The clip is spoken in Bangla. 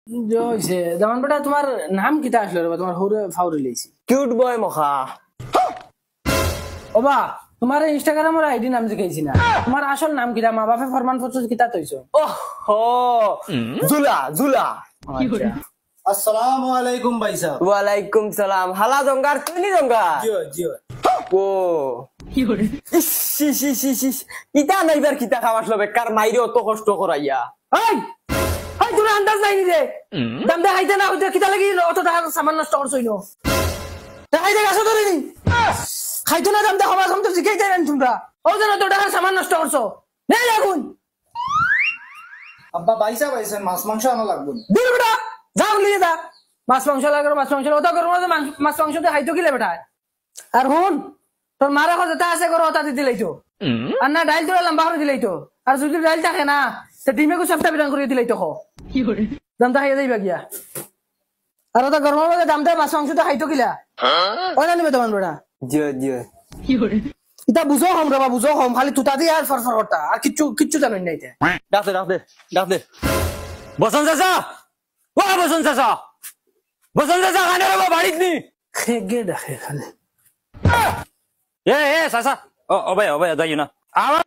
হইছে যেমন বেটা তোমার নাম কিতা আসলো রে তোমার হৌরে ফাউরে লইছি কিউট বয় মখা ওবা তোমার ইনস্টাগ্রামের আইডি নাম জিগাইছি না তোমার আসল নাম কিতা মা বাপে ফরমান পত্র কিতা তইছো ওহো জুলা জুলা আসসালামু আলাইকুম ভাই সাহেব। ওয়ালাইকুম সালাম হালা জঙ্গার তুই জঙ্গার জিও জিও ও ইটা নাইবার কিতা খাওয়াস লো বেকার মাইরে অত কষ্ট করাইয়া এই এই তোর আন্দাজ নাই রে দাম দে হাইতে না হইতে কিতা লাগি অত টাকা সামান নষ্ট করছইনো টাকা দে গাছ ধরে নি খাইতো না দাম দে খাবার সামনে জিগাইতে না তোমরা ও যেন তো টাকা সামান নষ্ট করছো নে লাগুন আব্বা ভাই সাহেব আইছেন, মাছ মাংস আনা লাগবে না। দিল বেটা যাও লিয়ে যা মাছ মাংস লাগবে মাছ মাংস ওটা করবো না মাছ মাংস দিয়ে খাইতো কিলে বেটা আর হুন তোর মারা কথা আছে করো ওটা দিলেই তো আর না ডাইল তোরা লম্বা করে দিলেই তো আর যদি ডাইল থাকে না তো ডিমেকো সবটা বিরান করে দিলেই তো দামটা খাইয়া যাইবা গিয়া আর ওটা গরমের মধ্যে দামটা মাছ মাংসটা খাইতো কিলা ওই না নিবে তোমার বেটা জিও জিও এটা বুঝো হম রে বুঝো হম খালি তুতা দিয়ে আর ফরফর করতা আর কিচ্ছু কিচ্ছু জানেন না এটা ডাক দে ডাক দে বসন্ত চাচা ও বসন্ত চাচা খানে রে বাড়িত নি খেগে দেখে খালি এ চাচা ও ভাই যাই না আমার